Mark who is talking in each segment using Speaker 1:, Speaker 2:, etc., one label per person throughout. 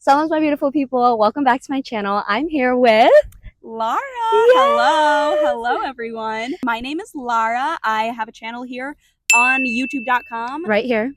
Speaker 1: Salaams, my beautiful people. Welcome back to my channel. I'm here with
Speaker 2: Lara.
Speaker 1: Yes!
Speaker 2: Hello everyone. My name is Lara. I have a channel here on youtube.com.
Speaker 1: Right here.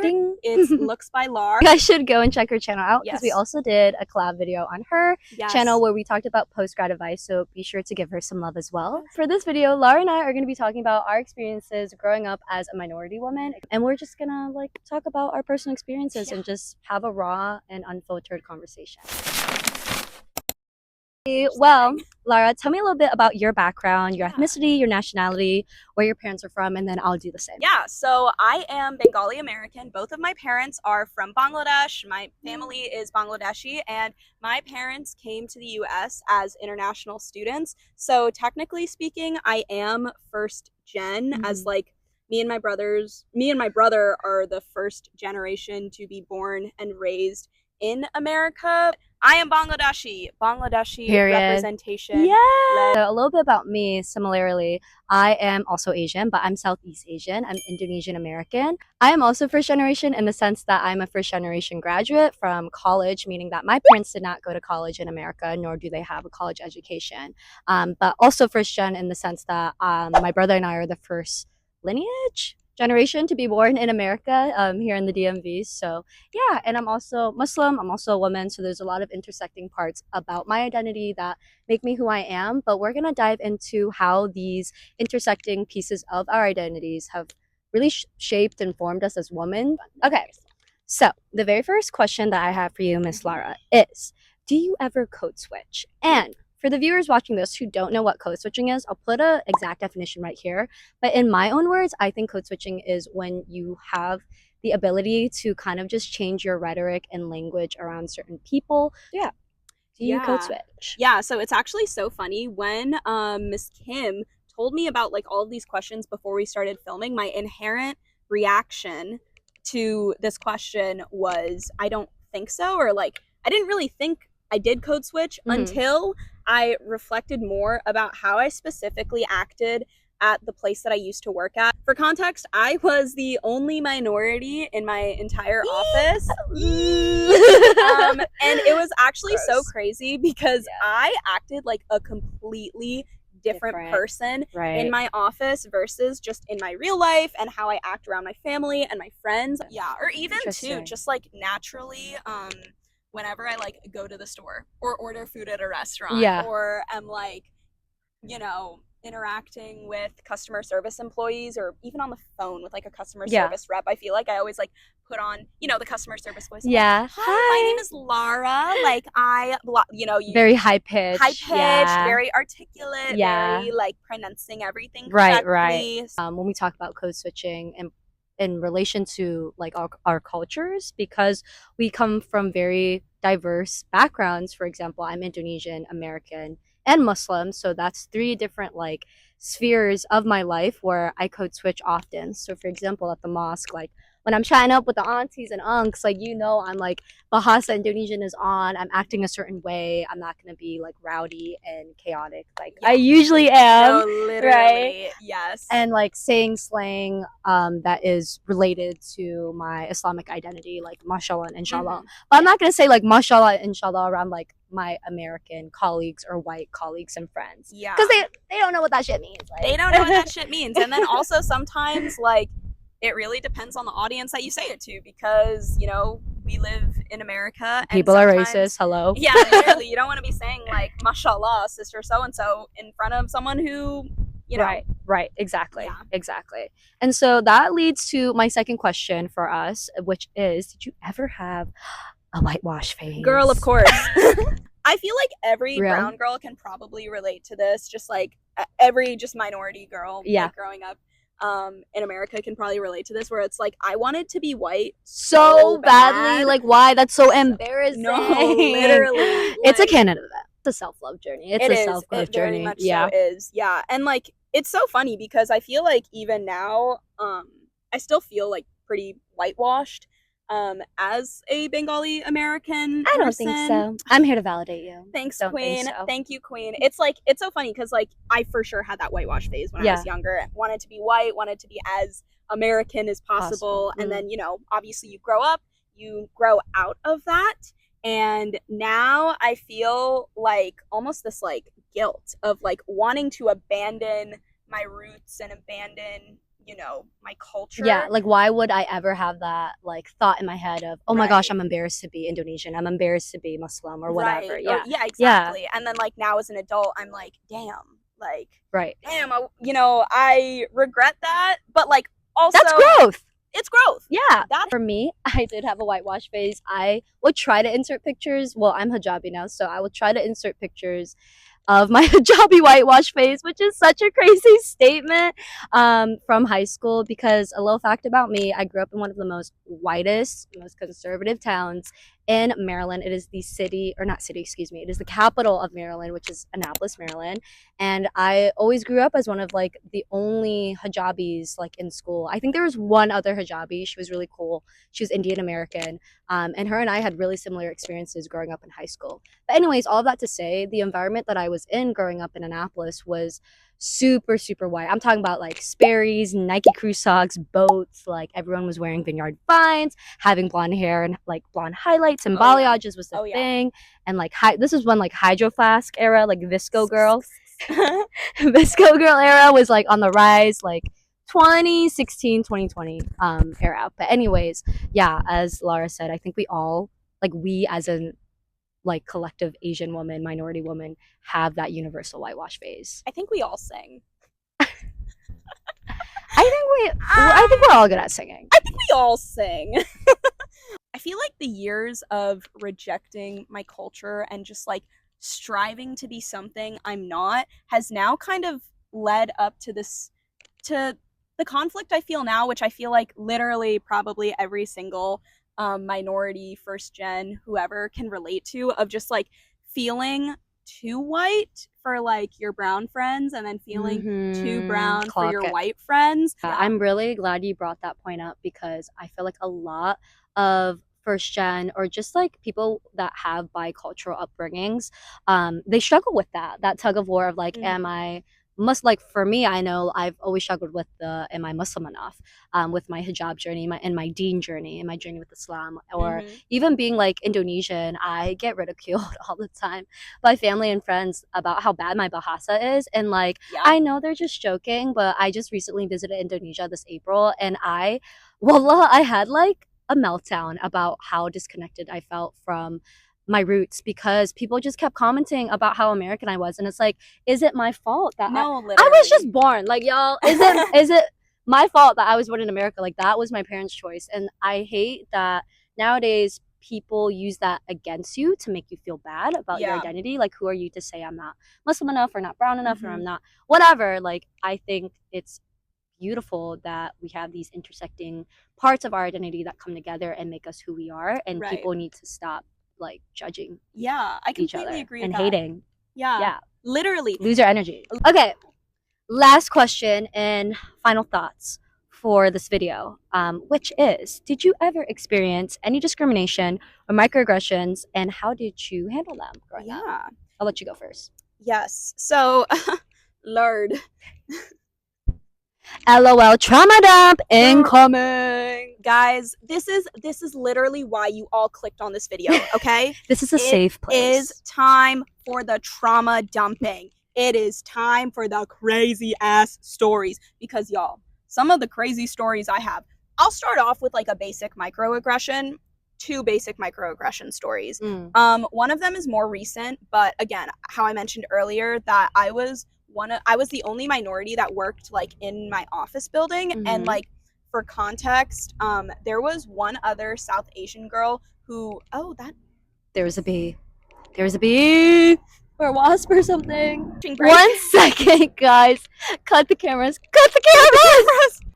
Speaker 2: Ding. It's Looks by Lara.
Speaker 1: You guys should go and check her channel out because we
Speaker 2: Yes.
Speaker 1: also did a collab video on her
Speaker 2: Yes.
Speaker 1: channel where we talked about post-grad advice, so be sure to give her some love as well. For this video, Lara and I are going to be talking about our experiences growing up as a minority woman, and we're just gonna talk about our personal experiences and just have a raw and unfiltered conversation. Well, Lara, tell me a little bit about your background, your ethnicity, your nationality, where your parents are from, and then I'll do the same.
Speaker 2: Yeah, so I am Bengali American. Both of my parents are from Bangladesh. My family is Bangladeshi, and my parents came to the US as international students. So technically speaking, I am first gen, as like me and my brother are the first generation to be born and raised in America. I am Bangladeshi
Speaker 1: Period.
Speaker 2: Representation.
Speaker 1: Yeah. So a little bit about me. Similarly, I am also Asian, but I'm Southeast Asian. I'm Indonesian American. I am also first generation in the sense that I'm a first generation graduate from college, meaning that my parents did not go to college in America, nor do they have a college education. But also first gen in the sense that my brother and I are the first lineage generation to be born in America here in the DMV. So yeah, and I'm also Muslim, I'm also a woman, so there's a lot of intersecting parts about my identity that make me who I am, but we're gonna dive into how these intersecting pieces of our identities have really shaped and formed us as women. Okay, so the very first question that I have for you, Miss Lara, is do you ever code switch? And for the viewers watching this who don't know what code switching is, I'll put an exact definition right here. But in my own words, I think code switching is when you have the ability to kind of just change your rhetoric and language around certain people. Yeah. Do you code switch?
Speaker 2: Yeah, so it's actually so funny. When Miss Kim told me about all of these questions before we started filming, my inherent reaction to this question was, I don't think so, or I didn't really think I did code switch until I reflected more about how I specifically acted at the place that I used to work at. For context, I was the only minority in my entire office. And it was actually so crazy because I acted like a completely different person in my office versus just in my real life and how I act around my family and my friends. Yeah, or even too, just naturally, whenever I go to the store or order food at a restaurant, or am interacting with customer service employees, or even on the phone with a customer service rep, I feel like I always put on the customer service voice. Hi, my name is Lara. Very
Speaker 1: high pitched,
Speaker 2: very articulate, very pronouncing everything correctly.
Speaker 1: When we talk about code switching and in relation to our cultures, because we come from very diverse backgrounds. For example, I'm Indonesian American and Muslim, so that's three different spheres of my life where I code switch often. So for example, at the mosque, when I'm chatting up with the aunties and unks, I'm Bahasa Indonesian is on, I'm acting a certain way, I'm not gonna be rowdy and chaotic I usually am.
Speaker 2: No, literally, right? Yes.
Speaker 1: And saying slang that is related to my Islamic identity, mashallah and inshallah. But I'm not gonna say mashallah and inshallah around my American colleagues or white colleagues and friends.
Speaker 2: Yeah.
Speaker 1: Because they don't know what that shit means.
Speaker 2: They don't know what that shit means. And then also sometimes it really depends on the audience that you say it to, because we live in America and
Speaker 1: people are racist. Hello.
Speaker 2: Yeah, literally, you don't want to be saying mashallah sister so and so in front of someone who
Speaker 1: right exactly. And so that leads to my second question for us, which is, did you ever have a whitewash phase?
Speaker 2: Girl, of course. I feel like every brown girl can probably relate to this, just every minority girl growing up in America can probably relate to this, where it's I wanted to be white
Speaker 1: so badly. Why? That's so embarrassing.
Speaker 2: No, literally.
Speaker 1: It's a Canada thing. It's a self-love journey. It's a self-growth journey.
Speaker 2: Very much so is. Yeah. And it's so funny because I feel even now I still feel pretty whitewashed as a Bengali American
Speaker 1: I don't think so. I'm here to validate you.
Speaker 2: Thanks, Queen. Thank you, Queen. It's so funny because I for sure had that whitewash phase when I was younger. Wanted to be white, wanted to be as American as possible. And then obviously you grow up, you grow out of that, And now I feel like almost this like guilt of like wanting to abandon my roots and abandon, my
Speaker 1: Yeah,
Speaker 2: culture.
Speaker 1: like why would I ever have that like thought in my head of, oh my gosh,
Speaker 2: Right.
Speaker 1: I'm embarrassed to be Indonesian, I'm embarrassed to be Muslim or whatever.
Speaker 2: Right. Or
Speaker 1: Yeah.
Speaker 2: yeah,
Speaker 1: Yeah.
Speaker 2: exactly. And then like now as an adult, I'm like, damn, like,
Speaker 1: Right.
Speaker 2: damn, I regret that, but like
Speaker 1: That's
Speaker 2: also
Speaker 1: growth.
Speaker 2: it's growth.
Speaker 1: Yeah.
Speaker 2: That
Speaker 1: For me, I did have a whitewash phase. I would try to insert pictures. Well, I'm hijabi now, so I would try to insert pictures of my hijabi whitewash phase, which is such a crazy statement from high school. Because a little fact about me, I grew up in one of the most whitest, most conservative towns in Maryland. It is the city, or not city, excuse me, it is the capital of Maryland, which is Annapolis, Maryland. And I always grew up as one of like the only hijabis like in school. I think there was one other hijabi. She was really cool. She was Indian American. And her and I had really similar experiences growing up in high school. But anyways, all of that to say, the environment that I was in growing up in Annapolis was super, super white. I'm talking about like Sperry's, Nike Crew socks, boats. Like everyone was wearing Vineyard Vines, having blonde hair and like blonde highlights and
Speaker 2: oh yeah.
Speaker 1: balayages was the
Speaker 2: Oh yeah.
Speaker 1: thing. And like this is when like Hydro Flask era, like Visco Girl, Visco Girl era was like on the rise, like 2016, 2020 era. But anyways, yeah, as Laura said, I think we all like we as an like collective Asian woman, minority woman, have that universal whitewash phase.
Speaker 2: I think we all sing.
Speaker 1: I think we're all good at singing.
Speaker 2: I think we all sing. I feel like the years of rejecting my culture and just like striving to be something I'm not has now kind of led up to the conflict I feel now, which I feel like literally probably every single minority, first gen, whoever can relate to, of just like feeling too white for like your brown friends and then feeling too brown for
Speaker 1: Clock
Speaker 2: your
Speaker 1: it.
Speaker 2: white friends. Yeah.
Speaker 1: I'm really glad you brought that point up because I feel like a lot of first gen or just like people that have bicultural upbringings, they struggle with that tug of war of like, am I must like for me, I know I've always struggled with the am I Muslim enough, with my hijab journey, my deen journey, and my journey with Islam, or even being like Indonesian. I get ridiculed all the time by family and friends about how bad my bahasa is, and like
Speaker 2: Yeah.
Speaker 1: I know they're just joking, but I just recently visited Indonesia this April, and wallah, I had like a meltdown about how disconnected I felt from my roots because people just kept commenting about how American I was, and it's like, is it my fault that
Speaker 2: No,
Speaker 1: I was just born? Like, y'all, is it my fault that I was born in America? Like, that was my parents' choice, and I hate that nowadays people use that against you to make you feel bad about your identity. Like, who are you to say I'm not Muslim enough or not brown enough or I'm not whatever? Like, I think it's beautiful that we have these intersecting parts of our identity that come together and make us who we are, and people need to stop like judging
Speaker 2: I
Speaker 1: each
Speaker 2: completely
Speaker 1: other
Speaker 2: agree
Speaker 1: and
Speaker 2: with that.
Speaker 1: hating.
Speaker 2: Yeah, literally
Speaker 1: lose your energy. Okay, last question and final thoughts for this video, which is, did you ever experience any discrimination or microaggressions, and how did you handle them growing up? I'll let you go first.
Speaker 2: Yes. So, Lord.
Speaker 1: LOL, trauma dump incoming.
Speaker 2: Guys, this is literally why you all clicked on this video, okay?
Speaker 1: This is a safe place.
Speaker 2: It is time for the trauma dumping. It is time for the crazy ass stories, because y'all, some of the crazy stories I have. I'll start off with like a basic microaggression, two basic microaggression stories. One of them is more recent, but again, how I mentioned earlier that I was the only minority that worked like in my office building, and like for context, there was one other South Asian girl who
Speaker 1: there was a bee or a wasp or something. 1 second, guys. Cut the cameras.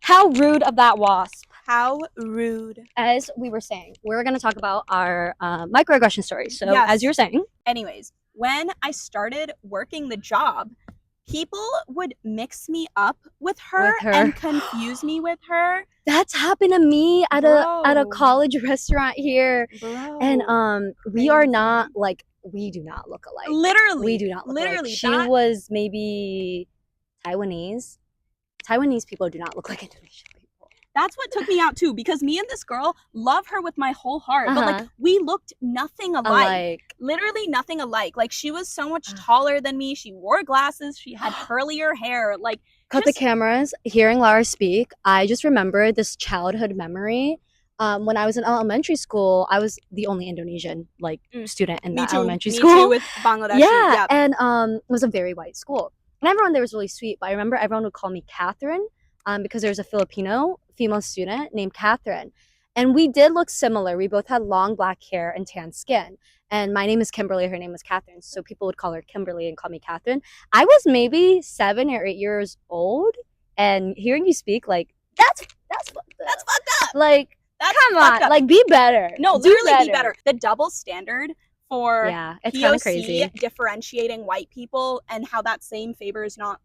Speaker 1: How rude of that wasp.
Speaker 2: How rude.
Speaker 1: As we were saying, we're going to talk about our microaggression stories. So as you were saying,
Speaker 2: anyways, when I started working the job, people would mix me up with her and confuse me with her.
Speaker 1: That's happened to me at a college restaurant here. And we are not like, we do not look alike.
Speaker 2: Literally.
Speaker 1: We do not look alike. She was maybe Taiwanese. Taiwanese people do not look like Indonesian people.
Speaker 2: That's what took me out too, because me and this girl love her with my whole heart, but like we looked nothing alike. Literally nothing alike. Like she was so much taller than me. She wore glasses. She had curlier hair. Like
Speaker 1: cut the cameras. Hearing Lara speak, I just remember this childhood memory. When I was in elementary school, I was the only Indonesian student in that elementary school.
Speaker 2: Me too, with Bangladeshi.
Speaker 1: Yeah, and it was a very white school, and everyone there was really sweet. But I remember everyone would call me Catherine, because there was a Filipino female student named Catherine, and we did look similar. We both had long black hair and tan skin. And my name is Kimberly. Her name was Catherine, so people would call her Kimberly and call me Catherine. I was maybe 7 or 8 years old, and hearing you speak, like that's
Speaker 2: fucked up.
Speaker 1: Like, come on, like be better.
Speaker 2: No, literally be better. The double standard for
Speaker 1: it's kind of crazy.
Speaker 2: Differentiating white people and how that same favor is not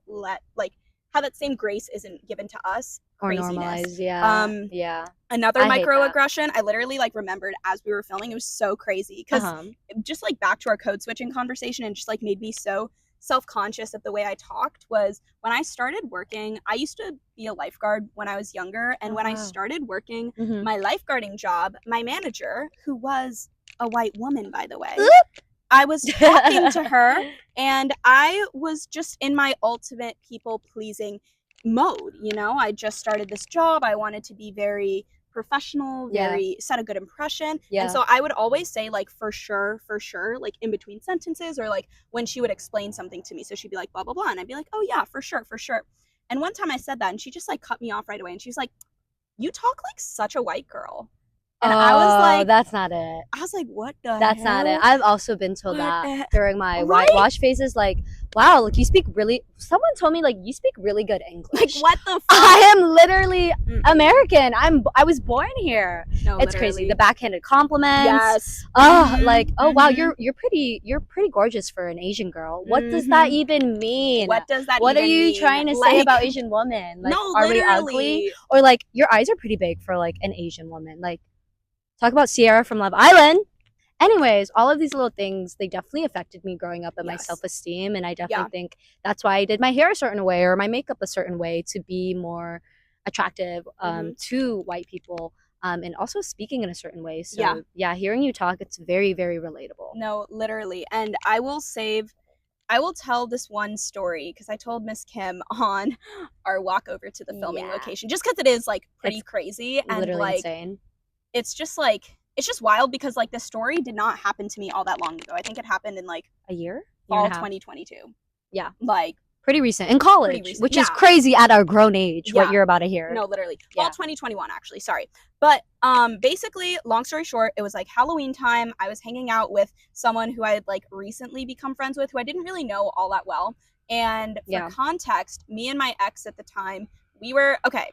Speaker 2: how that same grace isn't given to us.
Speaker 1: Or normalized, yeah.
Speaker 2: Another microaggression I literally like remembered as we were filming. It was so crazy because just like back to our code switching conversation, and just like made me so self-conscious of the way I talked, was when I started working. I used to be a lifeguard when I was younger, and when I started working my lifeguarding job, my manager, who was a white woman, by the way, I was talking to her, and I was just in my ultimate people-pleasing mode. You know, I just started this job. I wanted to be very professional, set a good impression. And so I would always say like, for sure, like in between sentences, or like when she would explain something to me. So she'd be like, blah, blah, blah. And I'd be like, oh yeah, for sure. And one time I said that, and she just like cut me off right away. And she was like, you talk like such a white girl. And I was like,
Speaker 1: that's not it.
Speaker 2: I was like, what the
Speaker 1: That's
Speaker 2: hell?
Speaker 1: not it. I've also been told that during my whitewash phases. Like, wow, like you speak really, someone told me like you speak really good English.
Speaker 2: Like, what the fuck?
Speaker 1: I am literally American. I was born here.
Speaker 2: No,
Speaker 1: it's crazy. The backhanded compliments.
Speaker 2: Yes.
Speaker 1: Oh, like, oh wow, you're pretty gorgeous for an Asian girl. What does that even mean?
Speaker 2: What does that
Speaker 1: What
Speaker 2: even
Speaker 1: are you
Speaker 2: mean?
Speaker 1: trying to say about Asian women? Like,
Speaker 2: no,
Speaker 1: are
Speaker 2: literally.
Speaker 1: we ugly? Or like, your eyes are pretty big for like an Asian woman. Like, talk about Sierra from Love Island. Anyways, all of these little things, they definitely affected me growing up and my self-esteem. And I definitely think that's why I did my hair a certain way or my makeup a certain way, to be more attractive to white people, and also speaking in a certain way. So yeah, hearing you talk, it's very, very relatable.
Speaker 2: No, literally. And I will tell this one story because I told Miss Kim on our walk over to the filming location, just because it is like pretty crazy and
Speaker 1: literally
Speaker 2: like
Speaker 1: insane.
Speaker 2: It's just like, it's just wild because like the story did not happen to me all that long ago. I think it happened in like
Speaker 1: a year,
Speaker 2: fall 2022.
Speaker 1: Yeah,
Speaker 2: like
Speaker 1: pretty recent in college, which is crazy at our grown age. What you're about to hear.
Speaker 2: No, literally fall 2021 actually. Sorry, but basically, long story short, it was like Halloween time. I was hanging out with someone who I had like recently become friends with, who I didn't really know all that well. And for context, me and my ex at the time, we were okay.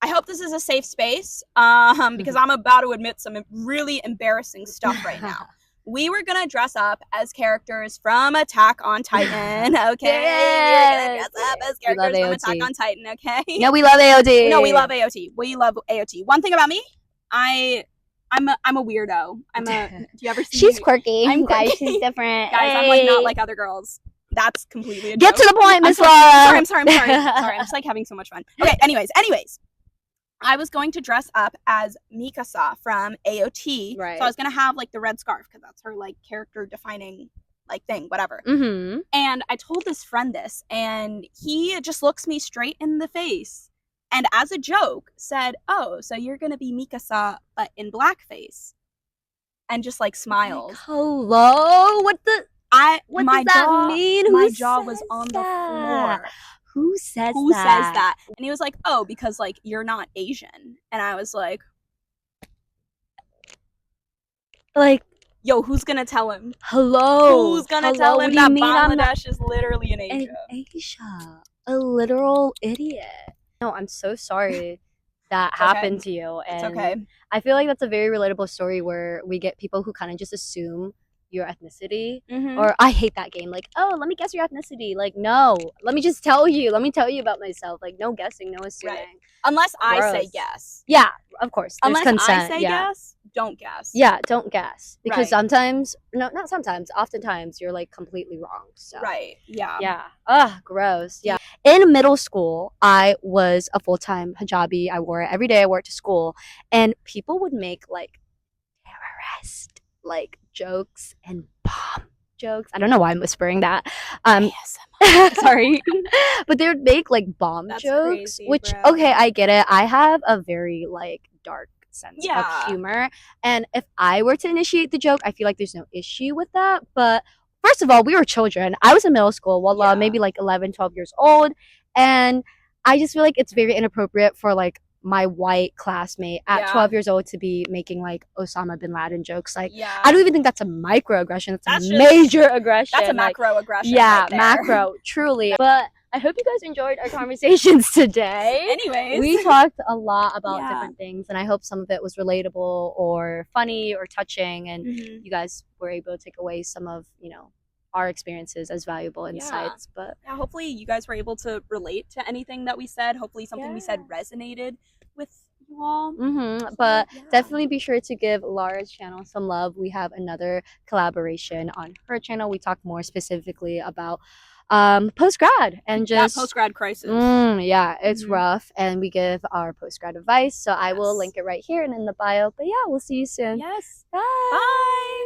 Speaker 2: I hope this is a safe space, because I'm about to admit some really embarrassing stuff right now. We were gonna dress up as characters from Attack on Titan, okay? We were gonna dress up as characters from Attack on Titan, okay?
Speaker 1: No, we love AOT.
Speaker 2: No, we love AOT. We love AOT. One thing about me, I'm a weirdo. Do you ever see?
Speaker 1: She's quirky.
Speaker 2: I'm quirky.
Speaker 1: Guys, she's different.
Speaker 2: Guys, I'm like not like other girls. That's completely a joke.
Speaker 1: Get to the point, Miss Laura.
Speaker 2: I'm sorry. Sorry, I'm just like having so much fun. Okay, anyways. I was going to dress up as Mikasa from AOT.
Speaker 1: Right.
Speaker 2: So I was going to have like the red scarf because that's her like character defining like thing, whatever.
Speaker 1: Mm-hmm.
Speaker 2: And I told this friend this, and he just looks me straight in the face and as a joke said, "Oh, so you're going to be Mikasa but in blackface." And just like smiled.
Speaker 1: Like, hello? What does that mean?
Speaker 2: My jaw was on the floor.
Speaker 1: Who says
Speaker 2: that? And he was like, "Oh, because like you're not Asian." And I was like, yo, who's gonna tell him?
Speaker 1: Hello.
Speaker 2: Who's gonna tell him that Bangladesh is literally in Asia?
Speaker 1: A literal idiot. No, I'm so sorry that happened to you. And
Speaker 2: it's okay.
Speaker 1: I feel like that's a very relatable story where we get people who kind of just assume your ethnicity.
Speaker 2: Mhm.
Speaker 1: Or I hate that game. Like, oh, let me guess your ethnicity. Like, no, let me just tell you. Let me tell you about myself. Like, no guessing, no assuming.
Speaker 2: Right. Unless I say
Speaker 1: Gross.
Speaker 2: yes.
Speaker 1: Yeah, of course. There's
Speaker 2: Unless I
Speaker 1: consent.
Speaker 2: say
Speaker 1: Yeah.
Speaker 2: yes, don't guess.
Speaker 1: Yeah, don't guess. Because
Speaker 2: Right.
Speaker 1: sometimes, no, not sometimes, oftentimes you're like completely wrong. So,
Speaker 2: Right. Yeah.
Speaker 1: yeah. Ugh, gross. Yeah. In middle school, I was a full time hijabi. I wore it every day. I wore it to school. And people would make like terrorist like jokes and bomb jokes. I don't know why I'm whispering that. Sorry. But they would make like bomb
Speaker 2: That's
Speaker 1: jokes,
Speaker 2: crazy,
Speaker 1: which
Speaker 2: bro.
Speaker 1: okay, I get it. I have a very like dark sense of
Speaker 2: Yeah.
Speaker 1: humor. And if I were to initiate the joke, I feel like there's no issue with that. But first of all, we were children. I was in middle school,
Speaker 2: Yeah.
Speaker 1: maybe like 11, 12 years old. And I just feel like it's very inappropriate for like my white classmate at
Speaker 2: Yeah.
Speaker 1: 12 years old to be making like Osama bin Laden jokes. Like,
Speaker 2: Yeah.
Speaker 1: I don't even think that's a microaggression. That's
Speaker 2: That's
Speaker 1: a
Speaker 2: just-
Speaker 1: major aggression.
Speaker 2: That's a
Speaker 1: like,
Speaker 2: macro aggression.
Speaker 1: yeah,
Speaker 2: right there.
Speaker 1: macro, truly. But I hope you guys enjoyed our conversations today.
Speaker 2: Anyways,
Speaker 1: We talked a lot about
Speaker 2: Yeah.
Speaker 1: different things, and I hope some of it was relatable or funny or touching, and
Speaker 2: Mhm.
Speaker 1: you guys were able to take away some of, you know, our experiences as valuable insights. But
Speaker 2: yeah, hopefully you guys were able to relate to anything that we said. Hopefully something we said
Speaker 1: Yeah.
Speaker 2: resonated with you all.
Speaker 1: But
Speaker 2: yeah.
Speaker 1: definitely be sure to give Laura's channel some love. We have another collaboration on her channel. We talk more specifically about post grad and just
Speaker 2: post grad crisis.
Speaker 1: Yeah, it's
Speaker 2: Mhm.
Speaker 1: rough, and we give our post grad advice. So I will
Speaker 2: Yes.
Speaker 1: link it right here and in the bio. But yeah, we'll see you soon.
Speaker 2: Yes.
Speaker 1: Bye.
Speaker 2: Bye.